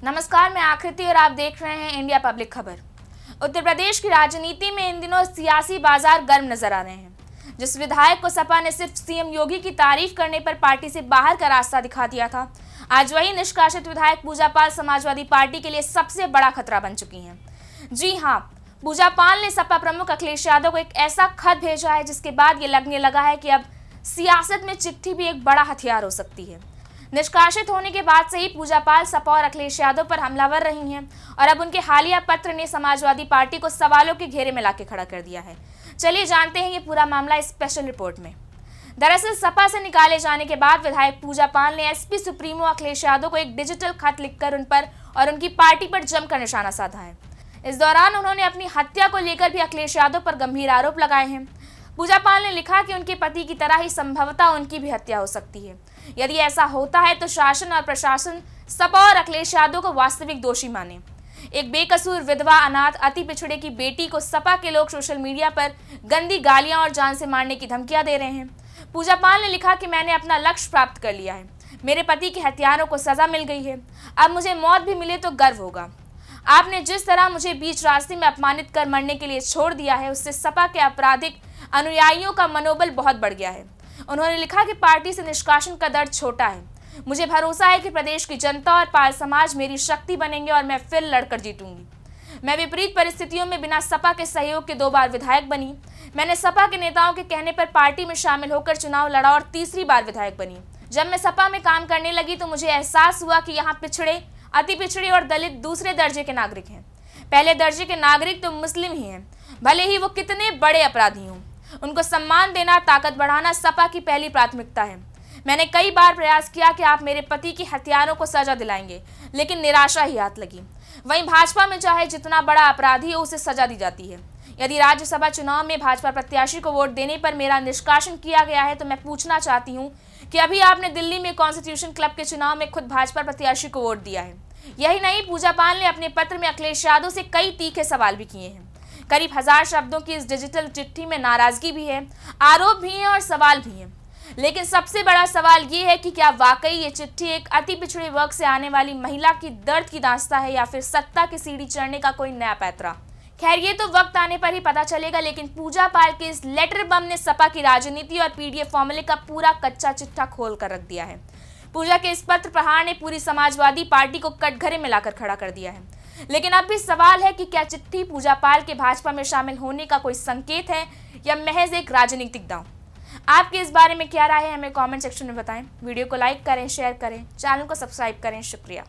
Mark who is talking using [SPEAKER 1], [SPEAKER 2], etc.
[SPEAKER 1] नमस्कार, मैं आकृति और आप देख रहे हैं इंडिया पब्लिक खबर। उत्तर प्रदेश की राजनीति में इन दिनों सियासी बाजार गर्म नजर आ रहे हैं। जिस विधायक को सपा ने सिर्फ सीएम योगी की तारीफ करने पर पार्टी से बाहर का रास्ता दिखा दिया था, आज वही निष्कासित विधायक पूजा पाल समाजवादी पार्टी के लिए सबसे बड़ा खतरा बन चुकी हैं। जी हाँ, पूजा पाल ने सपा प्रमुख अखिलेश यादव को एक ऐसा खत भेजा है जिसके बाद ये लगने लगा है कि अब सियासत में चिट्ठी भी एक बड़ा हथियार हो सकती है। निष्कासित होने के बाद से ही पूजा पाल सपा और अखिलेश यादव पर हमलावर रही हैं और अब उनके हालिया पत्र ने समाजवादी पार्टी को सवालों के घेरे में लाके खड़ा कर दिया है। चलिए जानते हैं ये पूरा मामला इस स्पेशल रिपोर्ट में। दरअसल सपा से निकाले जाने के बाद विधायक पूजा पाल ने एसपी सुप्रीमो अखिलेश यादव को एक डिजिटल खत लिखकर उन पर और उनकी पार्टी पर जमकर निशाना साधा है। इस दौरान उन्होंने अपनी हत्या को लेकर भी अखिलेश यादव पर गंभीर आरोप लगाए हैं। पूजा पाल ने लिखा कि उनके पति की तरह ही संभवतः उनकी भी हत्या हो सकती है। यदि ऐसा होता है तो शासन और प्रशासन सपा और अखिलेश यादव को वास्तविक दोषी माने। एक बेकसूर विधवा, अनाथ, अति पिछड़े की बेटी को सपा के लोग सोशल मीडिया पर गंदी गालियां और जान से मारने की धमकियां दे रहे हैं। पूजा पाल ने लिखा कि मैंने अपना लक्ष्य प्राप्त कर लिया है, मेरे पति के हत्यारों को सजा मिल गई है, अब मुझे मौत भी मिले तो गर्व होगा। आपने जिस तरह मुझे बीच रास्ते में अपमानित कर मरने के लिए छोड़ दिया है, उससे सपा के आपराधिक अनुयायियों का मनोबल बहुत बढ़ गया है। उन्होंने लिखा कि पार्टी से निष्कासन का दर्द छोटा है, मुझे भरोसा है कि प्रदेश की जनता और पाल समाज मेरी शक्ति बनेंगे और मैं फिर लड़कर जीतूंगी। मैं विपरीत परिस्थितियों में बिना सपा के सहयोग के 2 बार विधायक बनी। मैंने सपा के नेताओं के कहने पर पार्टी में शामिल होकर चुनाव लड़ा और तीसरी बार विधायक बनी। जब मैं सपा में काम करने लगी तो मुझे एहसास हुआ कि यहाँ पिछड़े, अति पिछड़े और दलित दूसरे दर्जे के नागरिक हैं। पहले दर्जे के नागरिक तो मुस्लिम ही हैं, भले ही वो कितने बड़े अपराधी हों। उनको सम्मान देना, ताकत बढ़ाना सपा की पहली प्राथमिकता है। मैंने कई बार प्रयास किया कि आप मेरे पति की हत्यारों को सजा दिलाएंगे, लेकिन निराशा ही हाथ लगी। वहीं भाजपा में चाहे जितना बड़ा अपराधी हो उसे सजा दी जाती है। यदि राज्यसभा चुनाव में भाजपा प्रत्याशी को वोट देने पर मेरा निष्कासन किया गया है तो मैं पूछना चाहती हूँ कि अभी आपने दिल्ली में कॉन्स्टिट्यूशन क्लब के चुनाव में खुद भाजपा प्रत्याशी को वोट दिया है। यही नहीं, पूजा पाल ने अपने पत्र में अखिलेश यादव से कई तीखे सवाल भी किए हैं। करीब 1000 शब्दों की इस डिजिटल चिट्ठी में नाराजगी भी है, आरोप भी है और सवाल भी है। लेकिन सबसे बड़ा सवाल ये है कि क्या वाकई ये चिट्ठी एक अति पिछड़े वर्ग से आने वाली महिला की दर्द की दास्तां है या फिर सत्ता की सीढ़ी चढ़ने का कोई नया पैतरा। खैर, ये तो वक्त आने पर ही पता चलेगा, लेकिन पूजा पाल के इस लेटर बम ने सपा की राजनीति और पीडीएफ फॉर्मूले का पूरा कच्चा चिट्ठा खोल कर रख दिया है। पूजा के इस पत्र प्रहार ने पूरी समाजवादी पार्टी को कटघरे में लाकर खड़ा कर दिया है। लेकिन अब भी सवाल है कि क्या चिट्ठी पूजा पाल के भाजपा में शामिल होने का कोई संकेत है या महज एक राजनीतिक दांव। आपके इस बारे में क्या राय है, हमें कमेंट सेक्शन में बताएं। वीडियो को लाइक करें, शेयर करें, चैनल को सब्सक्राइब करें। शुक्रिया।